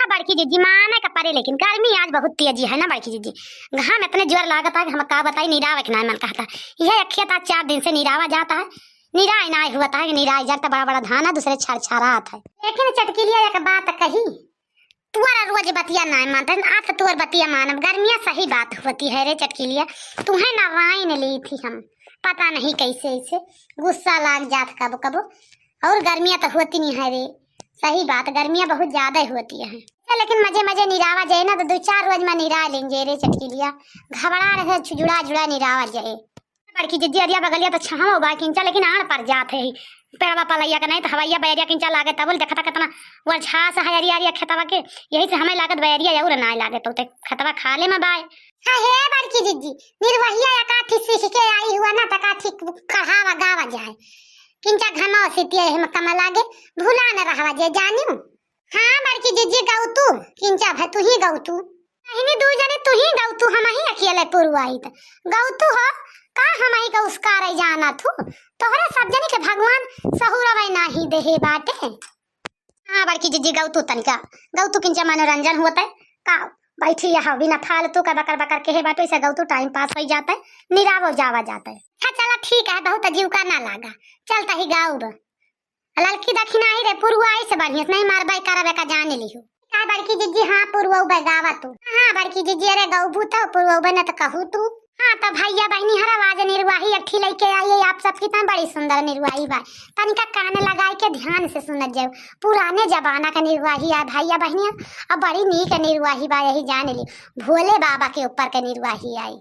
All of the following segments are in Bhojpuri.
हाँ बड़की जीजी माने का परे, लेकिन गर्मी आज बहुत तेजी है ना बड़की जीजी। घाम इतने जोर लागत है कि हम का बताई निरावा के ना मन कहता यह अखियत आज 4 दिन से निरावा जाता है, निराई ना हुआ था कि निराई जाता बड़ा बड़ा धाना दूसरे छरछरात है। लेकिन चटकी लिया एक बात कही, तुअर रोज बतिया ना मानते आज तो तुअर बतिया मानब, गर्मियाँ सही बात होती है रे चटकी लिया। तुम्हें नारायण ली थी हम, पता नहीं कैसे ऐसे गुस्सा लाग जात कबो कबो, और गर्मियाँ तो होती नहीं है रे, सही बात गर्मियाँ बहुत ज्यादा होती है। लेकिन मजे मजे निरावा जाए ना तो 2-4 रोज में निरा लेंगे रे चटकी लिया, घबरा रहे जुड़ा जुड़ा निरावा जाए। बड़की जिज्जी अरिया बगलिया तो छाव बा किंचा, लेकिन आड़ पर जात है पेड़वा पलैया का नहीं तो हवैया बैरिया किंचा लागे तब देखता कितना वो छास है अरिया अरिया खेतवा के, यही से हमें लागत बैरिया और ना लागे तो खेतवा खा ले में बाय। हाँ हे बड़की जिज्जी निर्वहिया या काठी सीख के आई हुआ ना तका ठीक कहावा गावा जाए किंचा घमा सितिया हम कमा लागे भूला न रहवा जे जानियो। हाँ बड़की जिज्जी गाऊ तू किंचा भाई तू ही गाऊ तू नहीं दू जने तू ही गाऊ तू, हम ही अकेले पुरवाई त गाऊ तू हो का हम ही का उसका रह जाना थू तोहरे सब जने के भगवान सहुरवै नाही देहे बाटे। हाँ बड़की जिज्जी गाऊ तू तनिका गाऊ तू किंचा मनोरंजन होता है का बैठी यहाँ बिना फालतू का बकर बकर के बाटो ऐसा गाऊ तू टाइम पास हो जाता है, निरावो जावा जाता है। हाँ चला ठीक है बहुत अजीब का ना लागा चलता ही गाऊ लड़की दक्षिणा ही रे पुरवाई से बढ़िया नहीं मार बाई करबे का जाने लियो का बड़की जिज्जी। हाँ पुरवाऊ बे गावा तू। हाँ बड़की जिज्जी अरे गाऊ भूता पुरवाऊ बे न तो कहू तू। हाँ तो भैया बहनी हर आवाज निर्वाही अठी लेके आई आप सब कितना बड़ी सुंदर निर्वाही बा, तनिका कान लगाई के ध्यान से सुनत जाओ, पुराने जमाना का निर्वाही है भैया बहनिया अब बड़ी नीक निर्वाही बा, यही जाने ली भोले बाबा के ऊपर के निर्वाही आई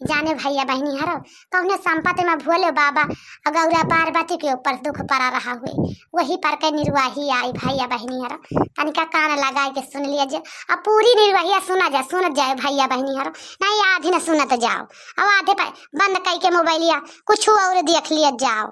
जाने भैया बहनी हर कौने संपत्ति में भोले बाबा गौरा पार्वती के ऊपर दुख पड़ा रहा हुए वही पर के निर्वाही आई भैया बहनी हर तनिका कान लगाए के सुन लिया जाए। अब पूरी निर्वाहिया सुना जाए सुनत जाए भैया बहनी हर नहीं आधी न सुनत जाओ, अब आधे पे बंद कई के मोबाइलिया कुछ और देख लिया जाओ,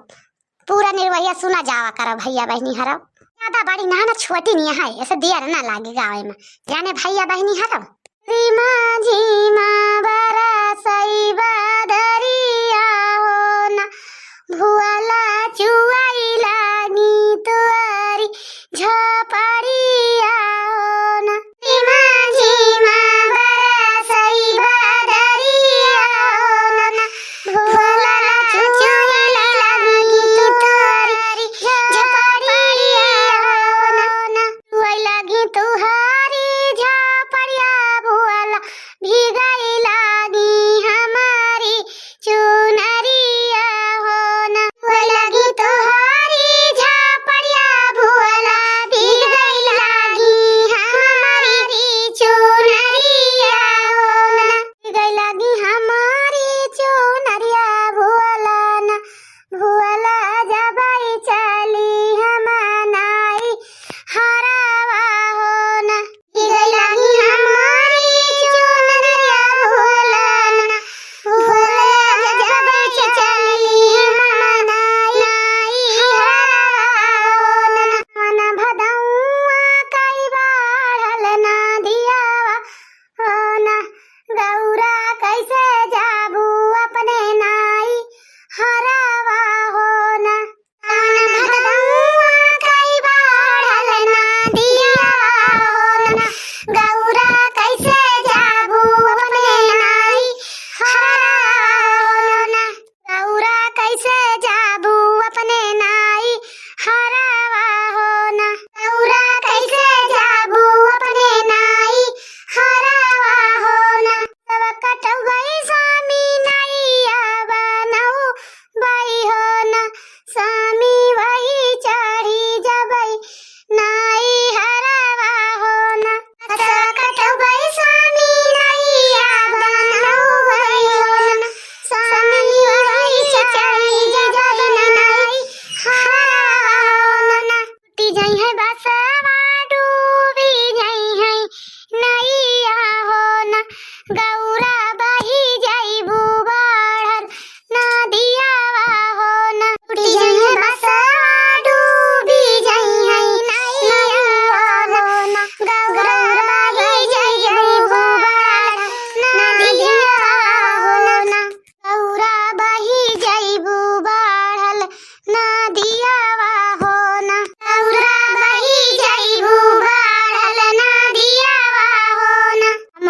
पूरा निर्वाहिया सुना जावा करो भैया बहनी हर ज्यादा बड़ी ना छोटी नहीं है ऐसे देर ना लागे गाँव में जाने भैया बहनी हर। रीमा झीमा बरसई बदरिया हो ना भुआला चुआई लागी तुअरी झपड़िया हो ना। रीमा झीमा बरसई बदरिया हो ना भुआला चुआई लागी तुअरी झपड़िया हो ना। चुआई लागी तुहारी झपड़िया भुआला भीगाई लागी हमारी चुनरिया हो ना। लगी तुहारी झपड़िया भुआला भीगाई लागी हमारी चुनरिया हो ना। भीगाई लागी हमारी चुनरिया भुआला ना भुआला जबाई चली हमनाई हरावा हो ना। भीगाई लागी हमारी चुनरिया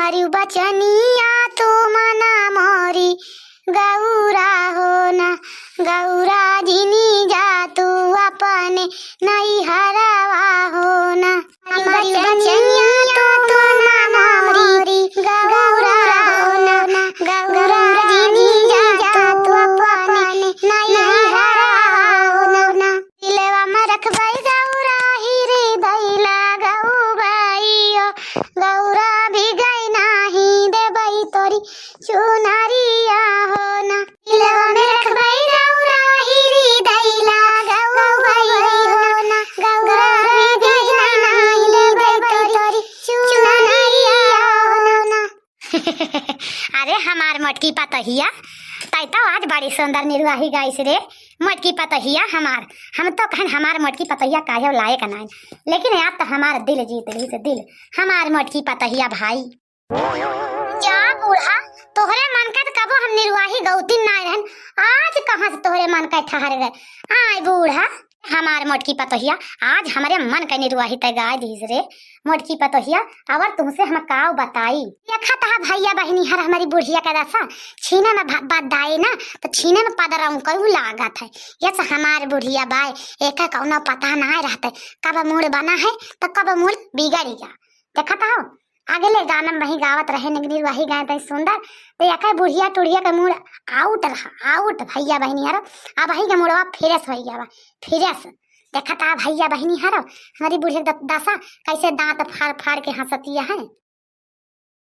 हमारी बचनिया तो मना मोरी गौरा हो ना, गौरा जिनी जा तू अपने नहीं हरावा हो ना, हमारी बचनिया तो मना मोरी गौरा हो ना, गौरा जिनी जा तू अपने नहीं हरावा हो ना, दिलवा में रखबै गौरा हीरे दैला गौ भाइयो, गौरा भी गई नाही देबै तोरी चुनरिया हो ना, दिलवा में रखबै गौरा हीरे दैला गौ भाइयो ना, गौरा भी गई नाही देबै तोरी चुनरिया हो ना। अरे हमार मोटकी पतहिया तै तो आज बड़ी सुंदर निर्वाही गाइस रे, मोटकी पतहिया हमार, हम तो कहन हमार मोटकी पतहिया काहे लायक नहीं, लेकिन यार तो हमार दिल जीत ली से दिल, हमार मोटकी पतहिया भाई। जा बूढ़ा तोहरे मन का कबो हम निर्वाही गौती ना रहन, आज कहाँ से तोहरे मन का ठहर गए, आय बूढ़ा हमार मोटकी पतहिया आज हमारे मन का निर्वाही तय गाय दीस रे, मोटकी पतहिया और तुमसे हम काव बताई, देखा था भैया बहनी हर हमारी बुढ़िया का रसा छीने में बदाए ना तो छीने में पदरम कऊ लागत है, ये तो हमारे बुढ़िया बाय एक कौनो पता ना रहते कब मूड बना है तो कब मूड बिगड़ गया, देखा था अगले गाना में वही गावत रहे निगनी वही गाय तई सुंदर तो एक बुढ़िया टुढ़िया का मूड आउट रहा आउट भैया बहनी हरो, अब वही का मूडवा फ्रेश हो गया फ्रेश, देखा था भैया बहनी हरो हमारी बुढ़िया दशा कैसे दांत फाड़ फाड़ के हंसतिया है।